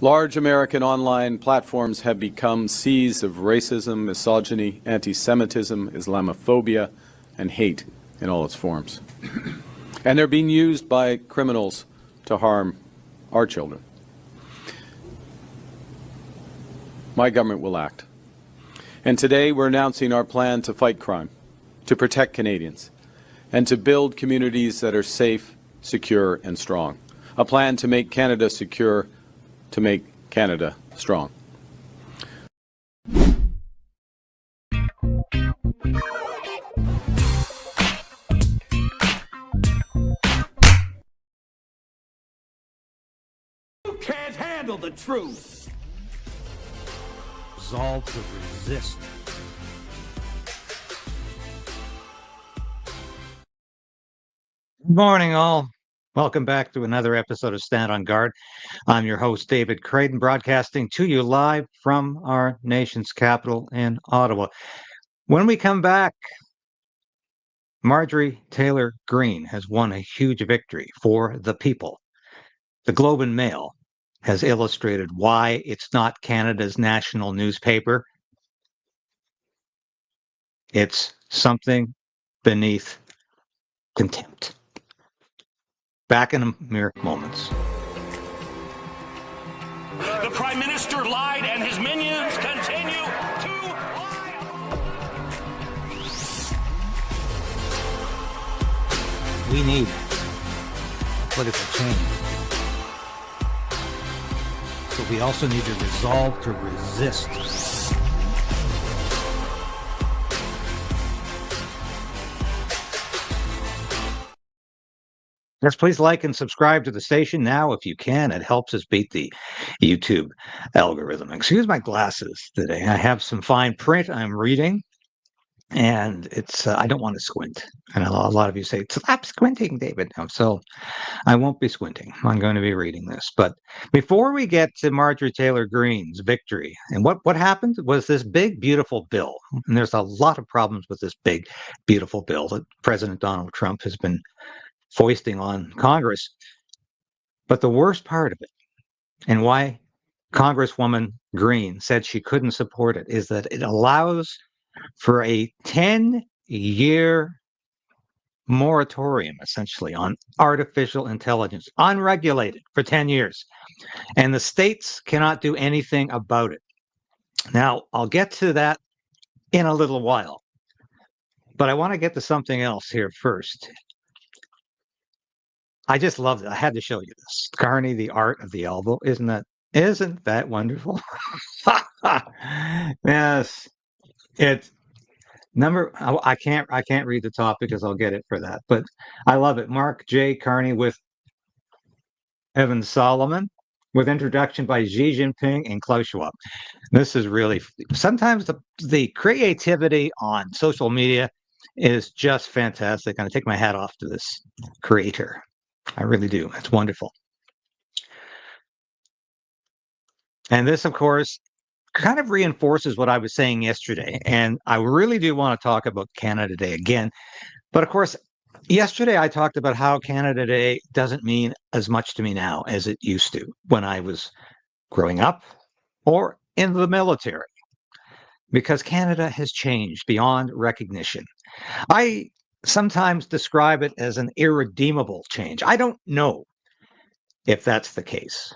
Large American online platforms have become seas of racism, misogyny, anti-Semitism, Islamophobia, and hate in all its forms. And they're being used by criminals to harm our children. My government will act. And today we're announcing our plan to fight crime, to protect Canadians, and to build communities that are safe, secure, and strong. A plan to make Canada secure, to make Canada strong. You can't handle the truth. Resolve to resist. Good morning, all. Welcome back to another episode of Stand on Guard. I'm your host, David Krayden, broadcasting to you live from our nation's capital in Ottawa. When we come back, Marjorie Taylor Greene has won a huge victory for the people. The Globe and Mail has illustrated why it's not Canada's national newspaper. It's something beneath contempt. Back in a mere moments. The Prime Minister lied and his minions continue to lie. We need political change. But we also need to resolve to resist. Yes, please like and subscribe to the station now if you can. It helps us beat the YouTube algorithm. Excuse my glasses today. I have some fine print I'm reading, and it's I don't want to squint. And a lot of you say, stop squinting, David. No, so I won't be squinting. I'm going to be reading this. But before we get to Marjorie Taylor Greene's victory, and what happened was this big, beautiful bill. And there's a lot of problems with this big, beautiful bill that President Donald Trump has been foisting on Congress. But the worst part of it, and why Congresswoman Greene said she couldn't support it, is that it allows for a 10-year moratorium, essentially, on artificial intelligence, unregulated for 10 years. And the states cannot do anything about it. Now, I'll get to that in a little while. But I want to get to something else here first. I just loved it. I had to show you this. Carney, the art of the elbow. Isn't that wonderful? Yes. It's I can't read the top because I'll get it for that. But I love it. Mark J. Carney with Evan Solomon, with introduction by Xi Jinping and Klaus Schwab. This is really sometimes the creativity on social media is just fantastic. And I take my hat off to this creator. I really do. It's wonderful. And this, of course, kind of reinforces what I was saying yesterday. And I really do want to talk about Canada Day again. But of course, yesterday I talked about how Canada Day doesn't mean as much to me now as it used to when I was growing up or in the military, because Canada has changed beyond recognition. I sometimes describe it as an irredeemable change. I don't know if that's the case,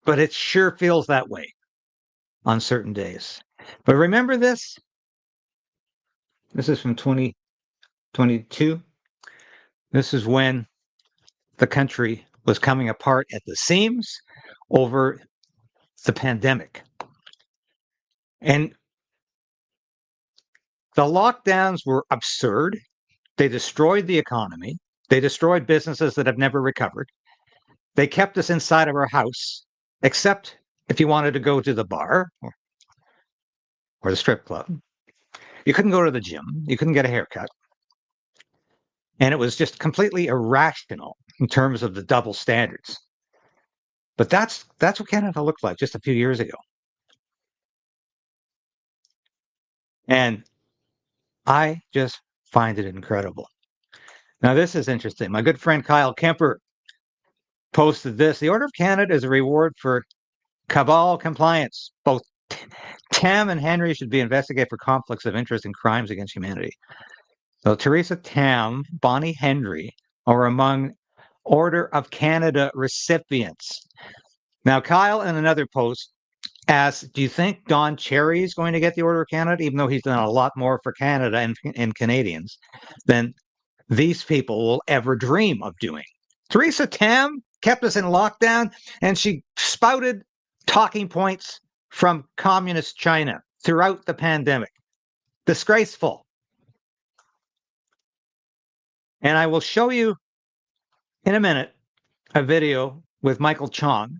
but it sure feels that way on certain days. But remember this? This is from 2022. This is when the country was coming apart at the seams over the pandemic. And the lockdowns were absurd. They destroyed the economy. They destroyed businesses that have never recovered. They kept us inside of our house, except if you wanted to go to the bar or the strip club. You couldn't go to the gym. You couldn't get a haircut. And it was just completely irrational in terms of the double standards. But that's what Canada looked like just a few years ago. And I just find it incredible. Now, this is interesting. My good friend Kyle Kemper posted this. The Order of Canada is a reward for cabal compliance. Both Tam and Henry should be investigated for conflicts of interest and crimes against humanity. So Theresa Tam, Bonnie Henry are among Order of Canada recipients. Now, Kyle, in another post, asked, do you think Don Cherry is going to get the Order of Canada, even though he's done a lot more for Canada and Canadians than these people will ever dream of doing? Theresa Tam kept us in lockdown, and she spouted talking points from communist China throughout the pandemic. Disgraceful. And I will show you in a minute a video with Michael Chong,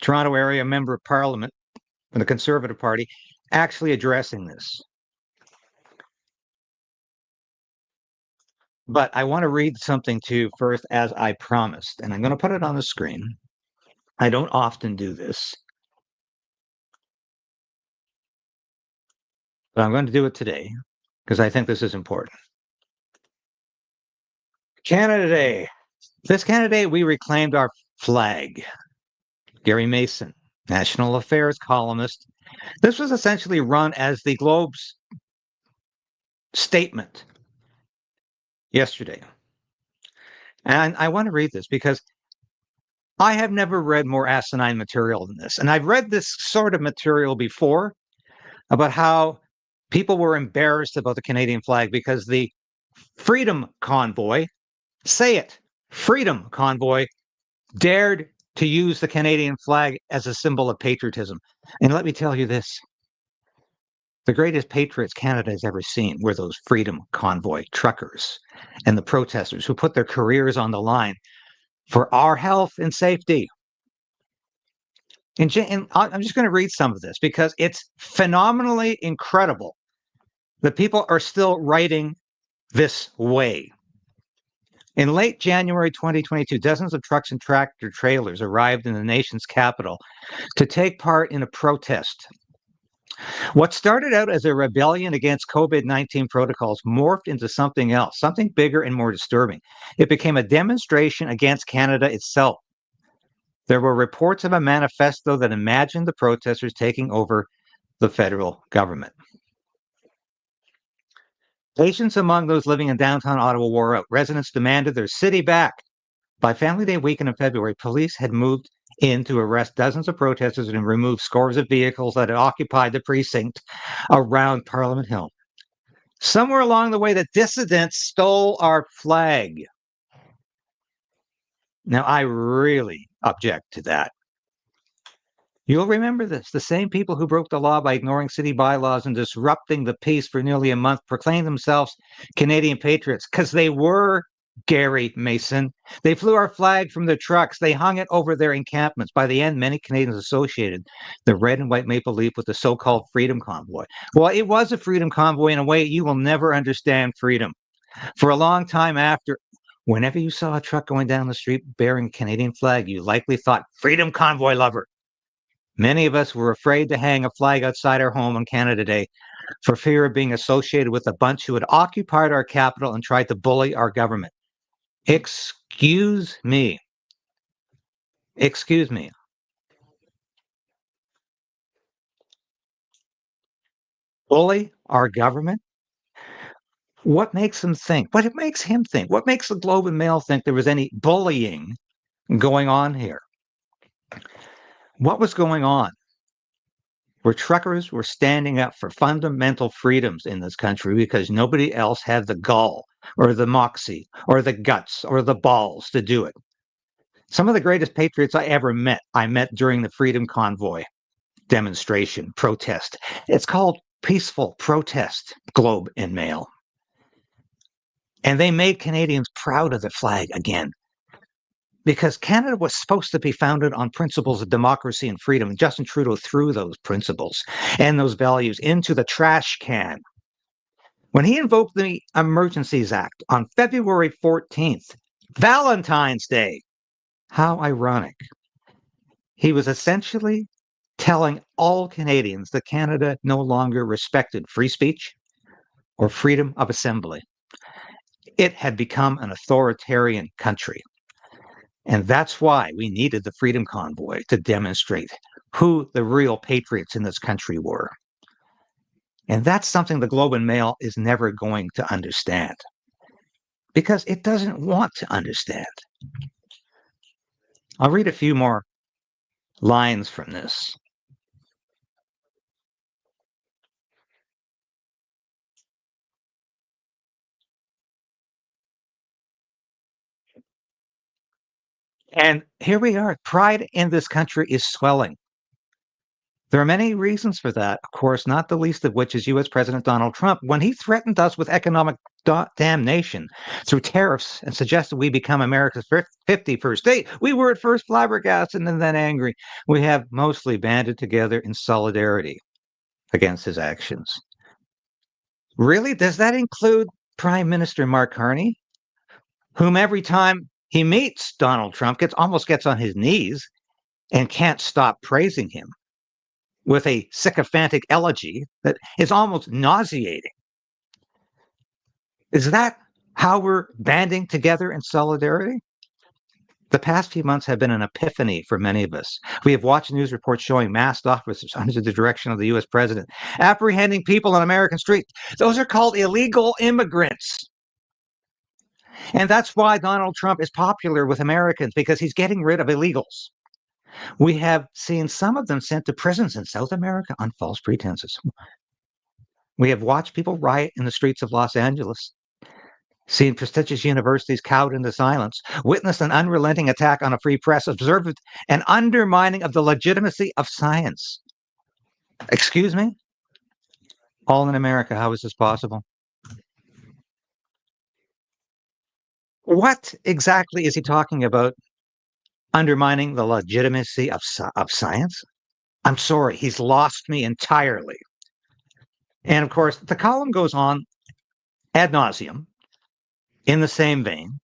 Toronto area member of parliament from the Conservative Party, actually addressing this. But I want to read something to you first, as I promised, and I'm going to put it on the screen. I don't often do this, but I'm going to do it today because I think this is important. Canada Day. This Canada Day, we reclaimed our flag. Gary Mason, national affairs columnist. This was essentially run as the Globe's statement yesterday. And I want to read this because I have never read more asinine material than this. And I've read this sort of material before about how people were embarrassed about the Canadian flag because the Freedom Convoy, say it, Freedom Convoy, dared to use the Canadian flag as a symbol of patriotism. And let me tell you this. The greatest patriots Canada has ever seen were those Freedom Convoy truckers and the protesters who put their careers on the line for our health and safety. And I'm just going to read some of this because it's phenomenally incredible that people are still writing this way. In late January 2022, dozens of trucks and tractor trailers arrived in the nation's capital to take part in a protest. What started out as a rebellion against COVID-19 protocols morphed into something else, something bigger and more disturbing. It became a demonstration against Canada itself. There were reports of a manifesto that imagined the protesters taking over the federal government. Patience among those living in downtown Ottawa wore out. Residents demanded their city back. By Family Day weekend in February, police had moved in to arrest dozens of protesters and remove scores of vehicles that had occupied the precinct around Parliament Hill. Somewhere along the way, the dissidents stole our flag. Now, I really object to that. You'll remember this. The same people who broke the law by ignoring city bylaws and disrupting the peace for nearly a month proclaimed themselves Canadian patriots because they were, Gary Mason. They flew our flag from their trucks. They hung it over their encampments. By the end, many Canadians associated the red and white maple leaf with the so-called Freedom Convoy. Well, it was a Freedom Convoy in a way you will never understand freedom. For a long time after, whenever you saw a truck going down the street bearing a Canadian flag, you likely thought, Freedom Convoy lover. Many of us were afraid to hang a flag outside our home on Canada Day for fear of being associated with a bunch who had occupied our capital and tried to bully our government. Excuse me. Excuse me. Bully our government? What makes them think? What makes him think? What makes the Globe and Mail think there was any bullying going on here? What was going on? Where truckers were standing up for fundamental freedoms in this country because nobody else had the gall or the moxie or the guts or the balls to do it. Some of the greatest patriots I ever met, I met during the Freedom Convoy demonstration, protest. It's called peaceful protest, Globe and Mail. And they made Canadians proud of the flag again. Because Canada was supposed to be founded on principles of democracy and freedom. And Justin Trudeau threw those principles and those values into the trash can. When he invoked the Emergencies Act on February 14th, Valentine's Day, how ironic. He was essentially telling all Canadians that Canada no longer respected free speech or freedom of assembly. It had become an authoritarian country. And that's why we needed the Freedom Convoy to demonstrate who the real patriots in this country were. And that's something the Globe and Mail is never going to understand because it doesn't want to understand. I'll read a few more lines from this. And here we are. Pride in this country is swelling. There are many reasons for that, of course, not the least of which is U.S. President Donald Trump. When he threatened us with economic damnation through tariffs and suggested we become America's 51st state, we were at first flabbergasted and then angry. We have mostly banded together in solidarity against his actions. Really? Does that include Prime Minister Mark Carney, whom every time he meets Donald Trump almost gets on his knees and can't stop praising him with a sycophantic elegy that is almost nauseating? Is that how we're banding together in solidarity? The past few months have been an epiphany for many of us. We have watched news reports showing masked officers under the direction of the U.S. president apprehending people on American streets. Those are called illegal immigrants. And that's why Donald Trump is popular with Americans, because he's getting rid of illegals. We have seen some of them sent to prisons in South America on false pretenses. We have watched people riot in the streets of Los Angeles, seen prestigious universities cowed into silence, witnessed an unrelenting attack on a free press, observed an undermining of the legitimacy of science. Excuse me? All in America. How is this possible? What exactly is he talking about? Undermining the legitimacy of science? I'm sorry, he's lost me entirely. And of course, the column goes on ad nauseum in the same vein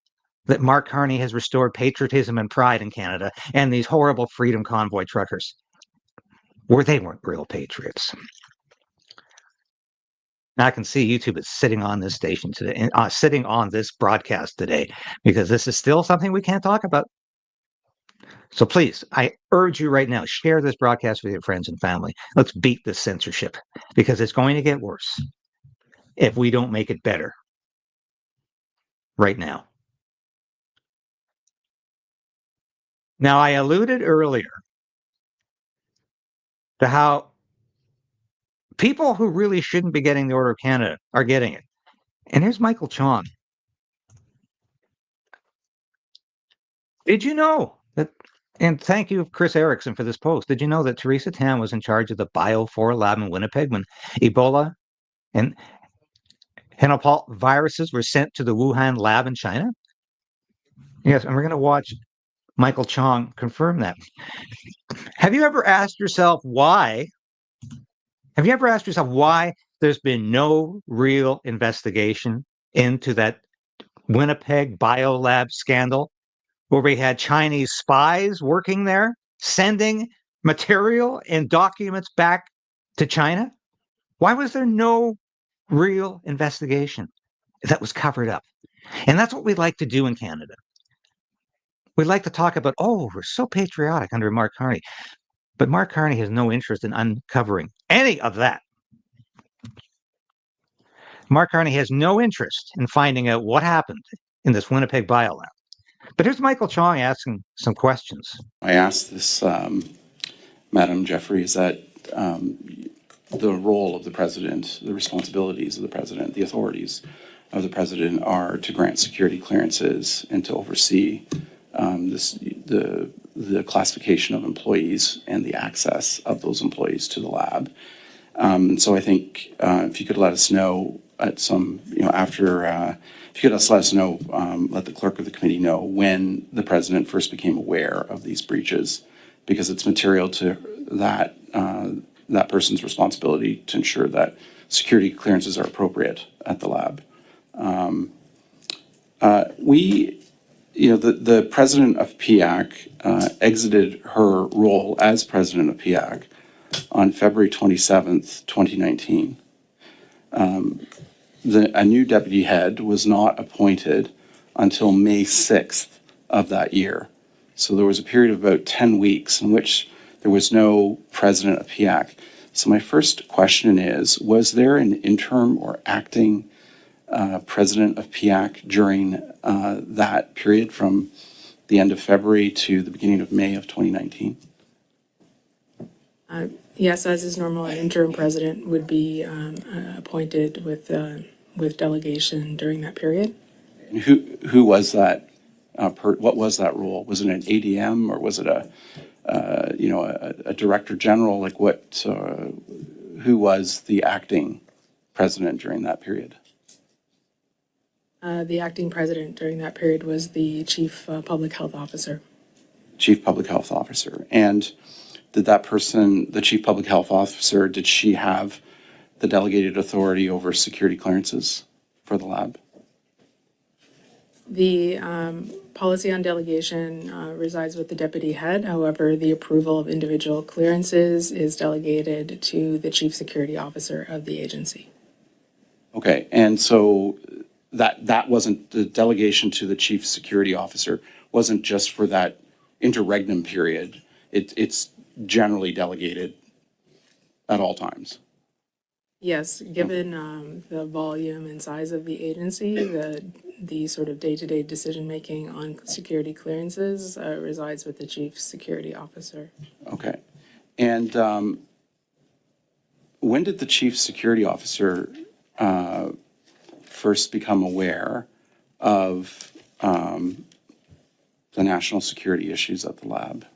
that Mark Carney has restored patriotism and pride in Canada, and these horrible Freedom Convoy truckers, where they weren't real patriots. Now I can see YouTube is sitting on this station today, sitting on this broadcast today, because this is still something we can't talk about. So please, I urge you right now, share this broadcast with your friends and family. Let's beat this censorship, because it's going to get worse if we don't make it better right now. Now, I alluded earlier to how people who really shouldn't be getting the Order of Canada are getting it. And here's Michael Chong. Did you know that, and thank you, Chris Erickson, for this post. Did you know that Theresa Tam was in charge of the Bio4 lab in Winnipeg when Ebola and Henopal viruses were sent to the Wuhan lab in China? Yes, and we're going to watch Michael Chong confirm that. Have you ever asked yourself why? Have you ever asked yourself why there's been no real investigation into that Winnipeg biolab scandal, where we had Chinese spies working there, sending material and documents back to China? Why was there no real investigation that was covered up? And that's what we like to do in Canada. We like to talk about, oh, we're so patriotic under Mark Carney. But Mark Carney has no interest in uncovering any of that. Mark Carney has no interest in finding out what happened in this Winnipeg biolab. But here's Michael Chong asking some questions. I asked this, Madam Jeffrey, is that the role of the president, the responsibilities of the president, the authorities of the president are to grant security clearances and to oversee the classification of employees and the access of those employees to the lab. So I think if you could let us know at some, after, if you could let us know, let the clerk of the committee know when the president first became aware of these breaches, because it's material to that that person's responsibility to ensure that security clearances are appropriate at the lab. The president of PIAC exited her role as president of PIAC on February 27th, 2019. A new deputy head was not appointed until May 6th of that year. So there was a period of about 10 weeks in which there was no president of PIAC. So my first question is, was there an interim or acting president of PIAC during that period from the end of February to the beginning of May of 2019? Yes, as is normal, an interim president would be appointed with delegation during that period. And who was that? What was that role? Was it an ADM or was it a director general? Like what? Who was the acting president during that period? The acting president during that period was the chief public health officer. Chief public health officer. And did that person, the chief public health officer, did she have the delegated authority over security clearances for the lab? The policy on delegation resides with the deputy head. However, the approval of individual clearances is delegated to the chief security officer of the agency. Okay, and so that wasn't, the delegation to the chief security officer wasn't just for that interregnum period. It's generally delegated at all times. Yes, given the volume and size of the agency, the sort of day-to-day decision-making on security clearances resides with the chief security officer. Okay. And when did the chief security officer first become aware of the national security issues at the lab?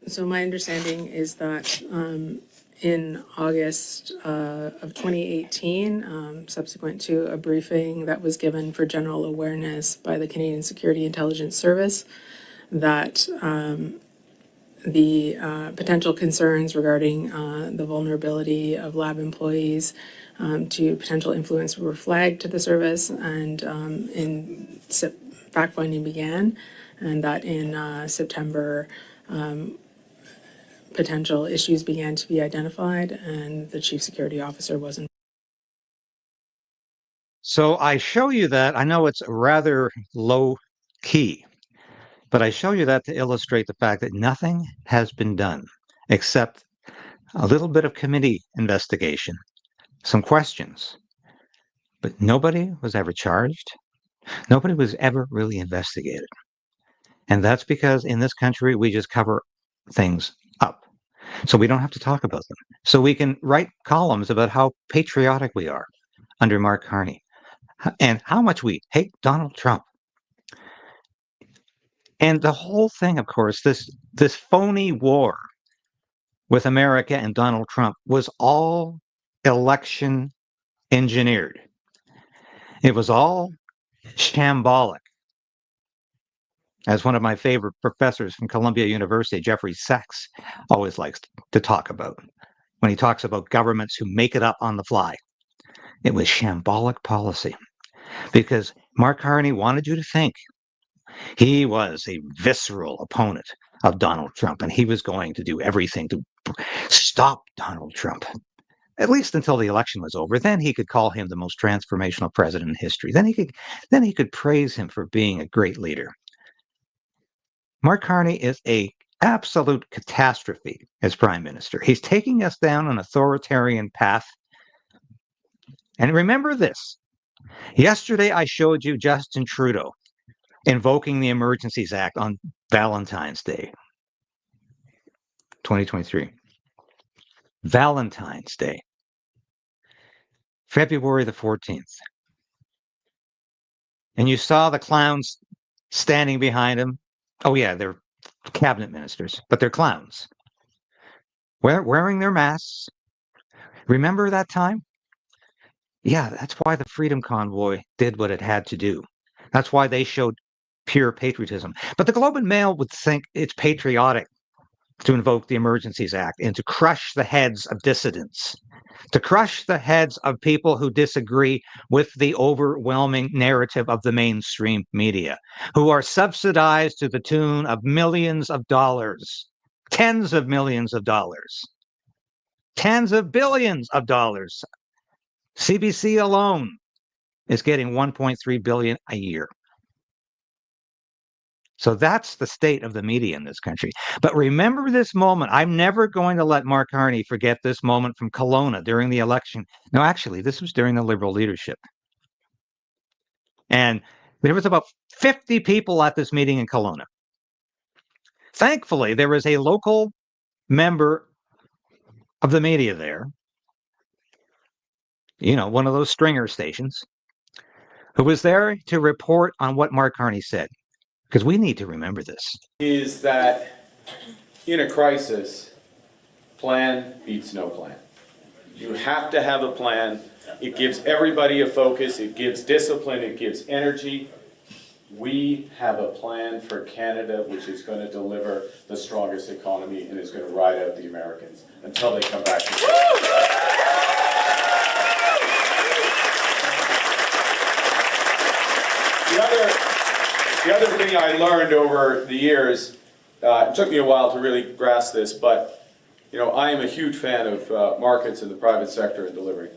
So my understanding is that in August of 2018, subsequent to a briefing that was given for general awareness by the Canadian Security Intelligence Service, that the potential concerns regarding the vulnerability of lab employees to potential influence were flagged to the service, and fact-finding began, and that in September, potential issues began to be identified, and the chief security officer wasn't. So I show you that. I know it's rather low key, but I show you that to illustrate the fact that nothing has been done except a little bit of committee investigation, some questions, but nobody was ever charged. Nobody was ever really investigated. And that's because in this country, we just cover things up. So we don't have to talk about them. So we can write columns about how patriotic we are under Mark Carney and how much we hate Donald Trump. And the whole thing, of course, this phony war with America and Donald Trump was all election engineered. It was all shambolic. As one of my favorite professors from Columbia University, Jeffrey Sachs, always likes to talk about when he talks about governments who make it up on the fly. It was shambolic policy because Mark Carney wanted you to think he was a visceral opponent of Donald Trump, and he was going to do everything to stop Donald Trump, at least until the election was over. Then he could call him the most transformational president in history. Then he could praise him for being a great leader. Mark Carney is a absolute catastrophe as prime minister. He's taking us down an authoritarian path. And remember this. Yesterday, I showed you Justin Trudeau invoking the Emergencies Act on Valentine's Day, 2023. Valentine's Day, February the 14th. And you saw the clowns standing behind him. Oh, yeah, they're cabinet ministers, but they're clowns. Wearing their masks. Remember that time? Yeah, that's why the Freedom Convoy did what it had to do. That's why they showed pure patriotism. But the Globe and Mail would think it's patriotic to invoke the Emergencies Act and to crush the heads of dissidents, to crush the heads of people who disagree with the overwhelming narrative of the mainstream media, who are subsidized to the tune of millions of dollars, tens of millions of dollars, tens of billions of dollars. CBC alone is getting $1.3 billion a year. So that's the state of the media in this country. But remember this moment. I'm never going to let Mark Carney forget this moment from Kelowna during the election. No, actually, this was during the Liberal leadership. And there was about 50 people at this meeting in Kelowna. Thankfully, there was a local member of the media there, one of those stringer stations, who was there to report on what Mark Carney said. Because we need to remember this. Is that in a crisis, plan beats no plan. You have to have a plan. It gives everybody a focus. It gives discipline. It gives energy. We have a plan for Canada which is going to deliver the strongest economy and is going to ride out the Americans until they come back to The other thing I learned over the years, it took me a while to really grasp this, but I am a huge fan of markets in the private sector and delivery.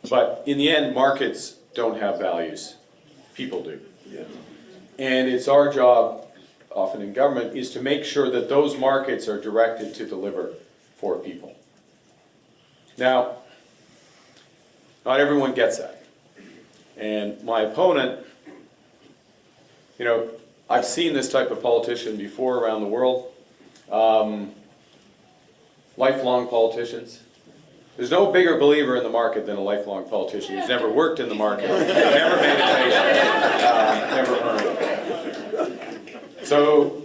But in the end, markets don't have values. People do. Yeah. And it's our job, often in government, is to make sure that those markets are directed to deliver for people. Now, not everyone gets that. And my opponent, I've seen this type of politician before around the world. Lifelong politicians. There's no bigger believer in the market than a lifelong politician who's never worked in the market, never made a patient, never earned it. So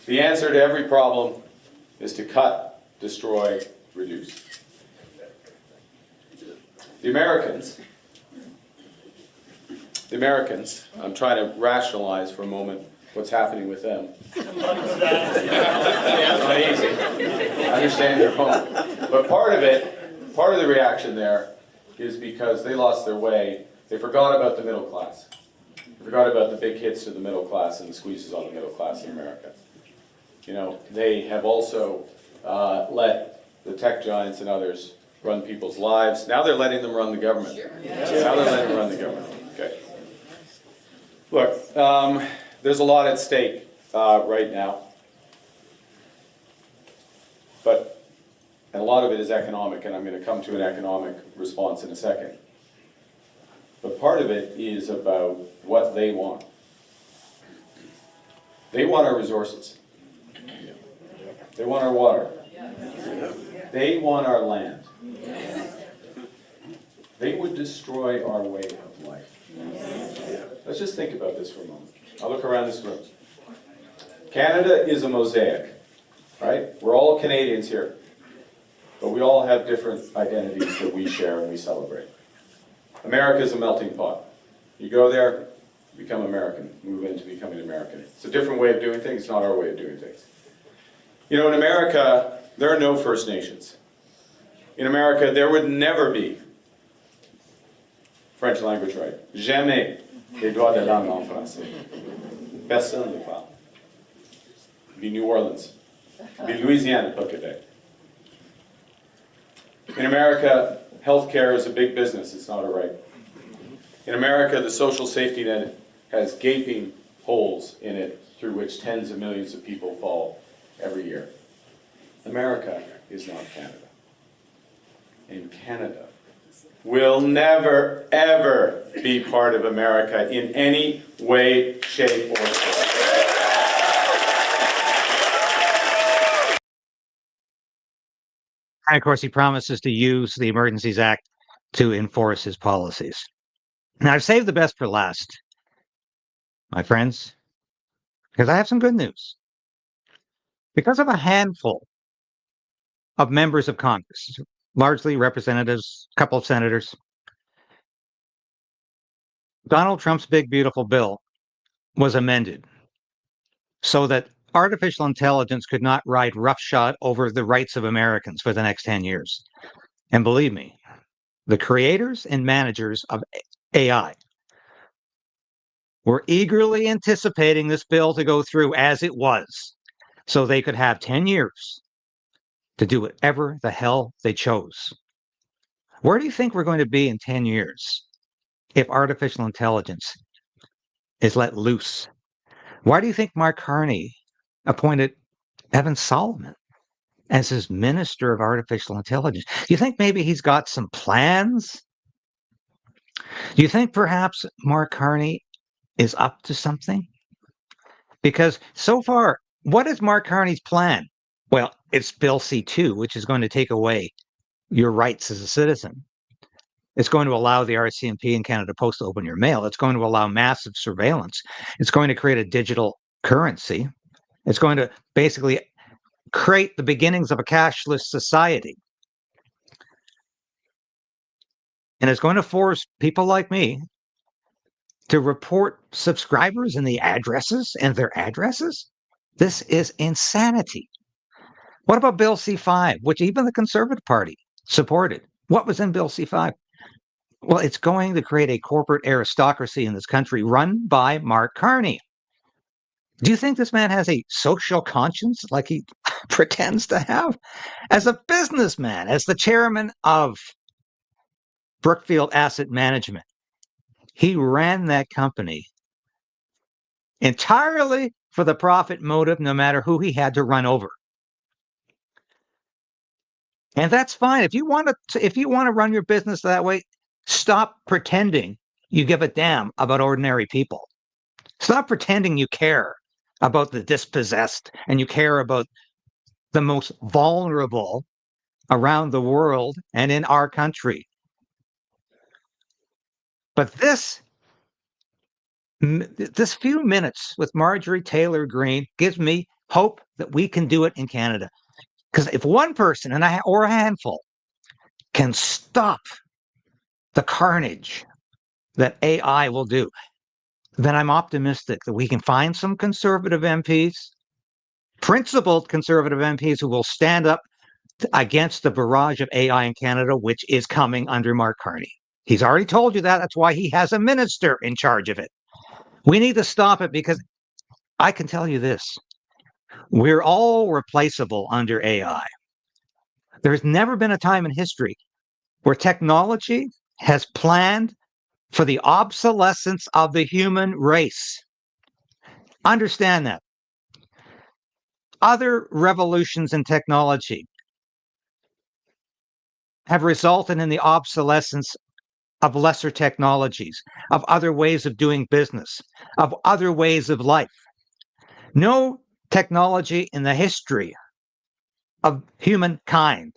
the answer to every problem is to cut, destroy, reduce. The Americans, I'm trying to rationalize for a moment what's happening with them. It's not easy. I understand your point. But part of the reaction there is because they lost their way. They forgot about the middle class. They forgot about the big hits to the middle class and the squeezes on the middle class in America. They have also let the tech giants and others run people's lives. Now they're letting them run the government. Sure. Now they're letting them run the government. Okay. Look, there's a lot at stake right now. And a lot of it is economic, and I'm going to come to an economic response in a second. But part of it is about what they want. They want our resources. They want our water. They want our land. They would destroy our way of life. Let's just think about this for a moment. I'll look around this room. Canada is a mosaic, right? We're all Canadians here. But we all have different identities that we share and we celebrate. America is a melting pot. You go there, become American, move into becoming American. It's a different way of doing things, it's not our way of doing things. In America, there are no First Nations. In America, there would never be French language right. Jamais les droits de langue en français. Personne ne parle. Be New Orleans. Be Louisiana, pas Quebec. In America, healthcare is a big business, it's not a right. In America, the social safety net has gaping holes in it through which tens of millions of people fall every year. America is not Canada. And Canada will never, ever be part of America in any way, shape, or form. And of course, he promises to use the Emergencies Act to enforce his policies. Now, I've saved the best for last, my friends, because I have some good news. Because of a handful of members of Congress, largely representatives, a couple of senators, Donald Trump's big, beautiful bill was amended so that artificial intelligence could not ride roughshod over the rights of Americans for the next 10 years. And believe me, the creators and managers of AI were eagerly anticipating this bill to go through as it was, so they could have 10 years to do whatever the hell they chose. Where do you think we're going to be in 10 years if artificial intelligence is let loose Why do you think Mark Carney appointed Evan Solomon as his Minister of Artificial Intelligence? Do you think maybe he's got some plans? Do you think perhaps Mark Carney is up to something? Because so far, what is Mark Carney's plan? Well, it's Bill C-2, which is going to take away your rights as a citizen. It's going to allow the RCMP in Canada Post to open your mail. It's going to allow massive surveillance. It's going to create a digital currency. It's going to basically create the beginnings of a cashless society. And it's going to force people like me to report subscribers and the addresses and their addresses. This is insanity. What about Bill C-5, which even the Conservative Party supported? What was in Bill C-5? Well, it's going to create a corporate aristocracy in this country run by Mark Carney. Do you think this man has a social conscience like he pretends to have? As a businessman, as the chairman of Brookfield Asset Management, he ran that company entirely for the profit motive, no matter who he had to run over. And that's fine. If you want to run your business that way, stop pretending you give a damn about ordinary people. Stop pretending you care about the dispossessed and you care about the most vulnerable around the world and in our country. But this few minutes with Marjorie Taylor Greene gives me hope that we can do it in Canada. Because if one person or a handful can stop the carnage that AI will do, then I'm optimistic that we can find some conservative MPs, principled conservative MPs who will stand up against the barrage of AI in Canada, which is coming under Mark Carney. He's already told you that. That's why he has a minister in charge of it. We need to stop it because I can tell you this. We're all replaceable under AI. There's never been a time in history where technology has planned for the obsolescence of the human race. Understand that. Other revolutions in technology have resulted in the obsolescence of lesser technologies, of other ways of doing business, of other ways of life. No technology in the history of humankind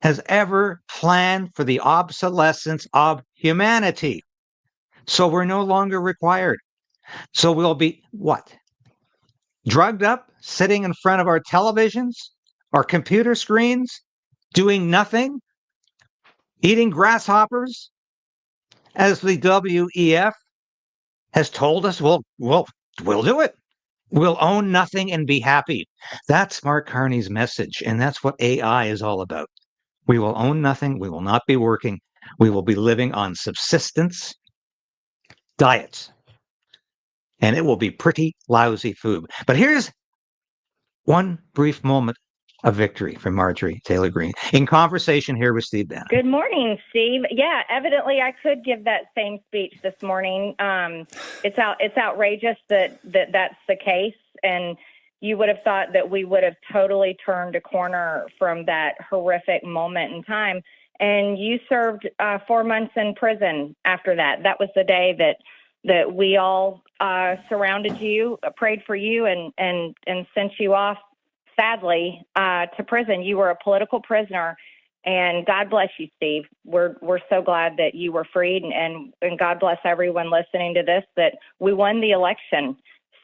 has ever planned for the obsolescence of humanity. So we're no longer required. So we'll be what? Drugged up, sitting in front of our televisions, our computer screens, doing nothing, eating grasshoppers, as the WEF has told us we'll do it. We'll own nothing and be happy. That's Mark Carney's message, and that's what AI is all about. We will own nothing. We will not be working. We will be living on subsistence diets. And it will be pretty lousy food. But here's one brief moment of victory from Marjorie Taylor Greene in conversation here with Steve Bannon. Good morning, Steve. Yeah, evidently I could give that same speech this morning. It's outrageous that that's the case, and you would have thought that we would have totally turned a corner from that horrific moment in time. And you served 4 months in prison after that. That was the day that we all surrounded you, prayed for you, and sent you off, sadly, to prison. You were a political prisoner, and God bless you, Steve. We're so glad that you were freed, and God bless everyone listening to this, that we won the election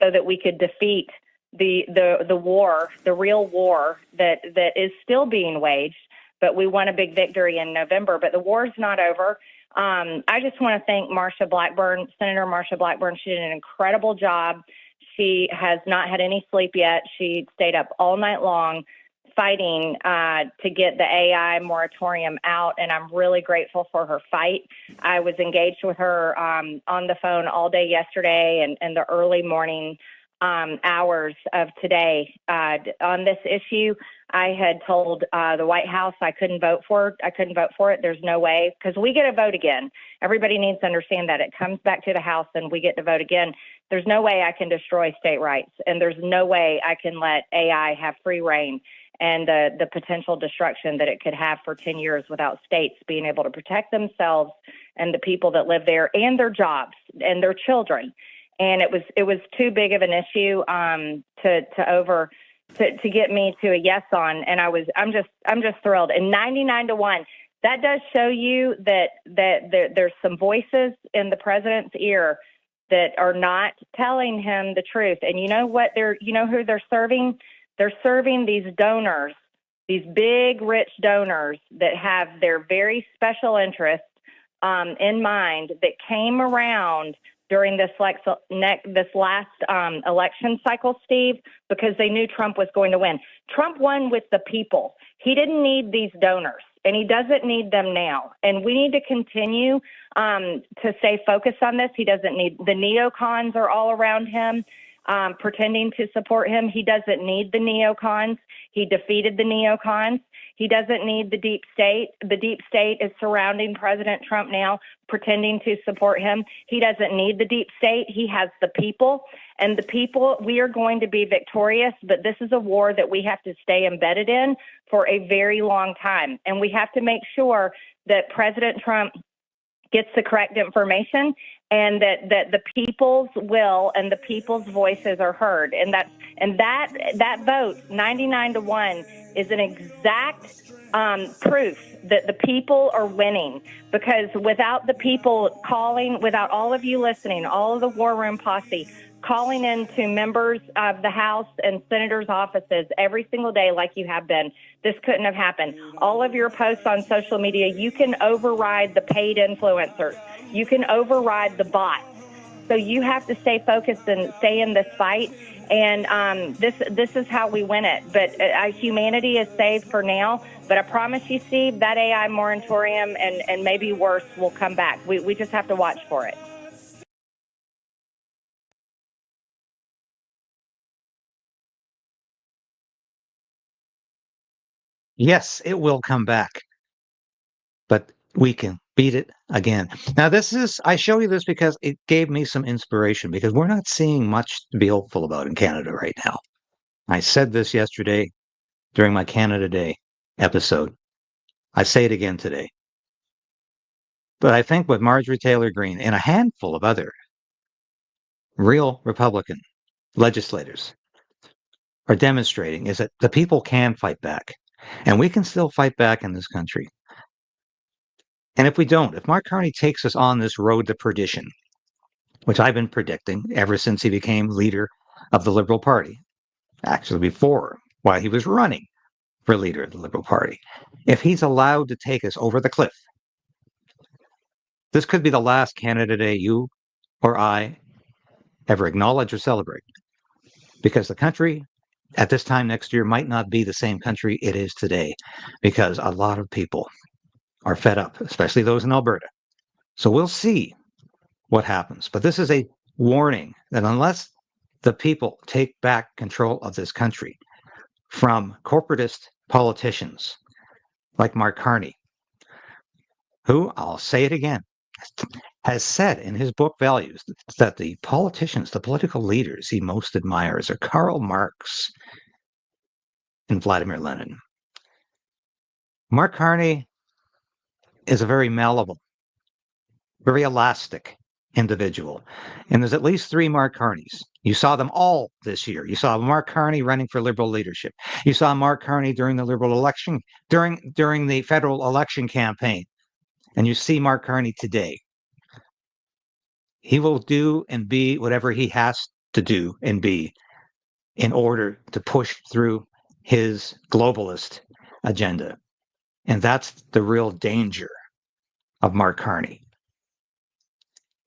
so that we could defeat the war, the real war that is still being waged. But we won a big victory in November. But the war's not over. I just want to thank Marsha Blackburn, Senator Marsha Blackburn. She did an incredible job. She has not had any sleep yet. She stayed up all night long fighting to get the AI moratorium out, and I'm really grateful for her fight. I was engaged with her on the phone all day yesterday and the early morning hours of today on this issue. I had told the White House I couldn't vote for it. I couldn't vote for it. There's no way, because we get a vote again. Everybody needs to understand that. It comes back to the House and we get to vote again. There's no way I can destroy state rights, and there's no way I can let AI have free reign and the potential destruction that it could have for 10 years without states being able to protect themselves and the people that live there and their jobs and their children. And it was too big of an issue to get me to a yes on, and I'm just thrilled. And 99-1, that does show you that there's some voices in the president's ear that are not telling him the truth. And you know what? You know who they're serving? They're serving these donors, these big rich donors that have their very special interests in mind, that came around during this last election cycle, Steve, because they knew Trump was going to win. Trump won with the people. He didn't need these donors, and he doesn't need them now. And we need to continue to stay focused on this. He doesn't need the neocons are all around him, pretending to support him. He doesn't need the neocons. He defeated the neocons. He doesn't need the deep state. The deep state is surrounding President Trump now, pretending to support him. He doesn't need the deep state. He has the people. And the people, we are going to be victorious, but this is a war that we have to stay embedded in for a very long time. And we have to make sure that President Trump gets the correct information, and that the people's will and the people's voices are heard. And that vote, 99-1, is an exact proof that the people are winning. Because without the people calling, without all of you listening, all of the War Room posse calling into members of the House and senators' offices every single day like you have been, this couldn't have happened. All of your posts on social media, you can override the paid influencers. You can override the bots. So you have to stay focused and stay in this fight. And this is how we win it. But humanity is saved for now. But I promise you, Steve, that AI moratorium and maybe worse will come back. We just have to watch for it. Yes, it will come back, but we can beat it again. Now, I show you this because it gave me some inspiration, because we're not seeing much to be hopeful about in Canada right now. I said this yesterday during my Canada Day episode. I say it again today. But I think what Marjorie Taylor Greene and a handful of other real Republican legislators are demonstrating is that the people can fight back. And we can still fight back in this country. And if we don't, if Mark Carney takes us on this road to perdition, which I've been predicting ever since he became leader of the Liberal Party, actually before, while he was running for leader of the Liberal Party, if he's allowed to take us over the cliff, this could be the last Canada Day you or I ever acknowledge or celebrate. Because the country at this time next year might not be the same country it is today, because a lot of people are fed up, especially those in Alberta. So we'll see what happens. But this is a warning that unless the people take back control of this country from corporatist politicians like Mark Carney, who, I'll say it again, has said in his book Values that the politicians, the political leaders he most admires are Karl Marx and Vladimir Lenin. Mark Carney is a very malleable, very elastic individual. And there's at least 3 Mark Carneys. You saw them all this year. You saw Mark Carney running for Liberal leadership. You saw Mark Carney during the Liberal election, during the federal election campaign. And you see Mark Carney today. He will do and be whatever he has to do and be in order to push through his globalist agenda. And that's the real danger of Mark Carney,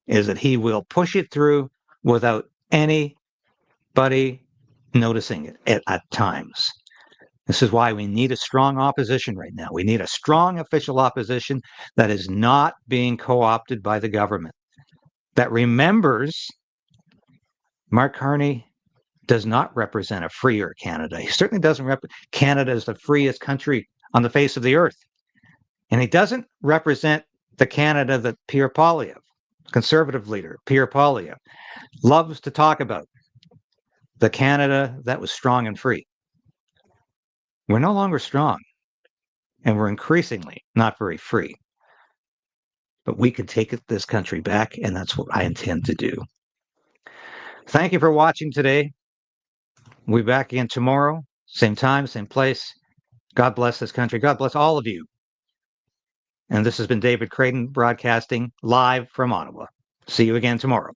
is that he will push it through without anybody noticing it at times. This is why we need a strong opposition right now. We need a strong official opposition that is not being co-opted by the government, that remembers Mark Carney does not represent a freer Canada. He certainly doesn't represent Canada as the freest country on the face of the earth. And he doesn't represent the Canada that Pierre Poilievre, conservative leader Pierre Poilievre, loves to talk about, the Canada that was strong and free. We're no longer strong, and we're increasingly not very free. But we can take this country back, and that's what I intend to do. Thank you for watching today. We'll be back again tomorrow, same time, same place. God bless this country. God bless all of you. And this has been David Krayden broadcasting live from Ottawa. See you again tomorrow.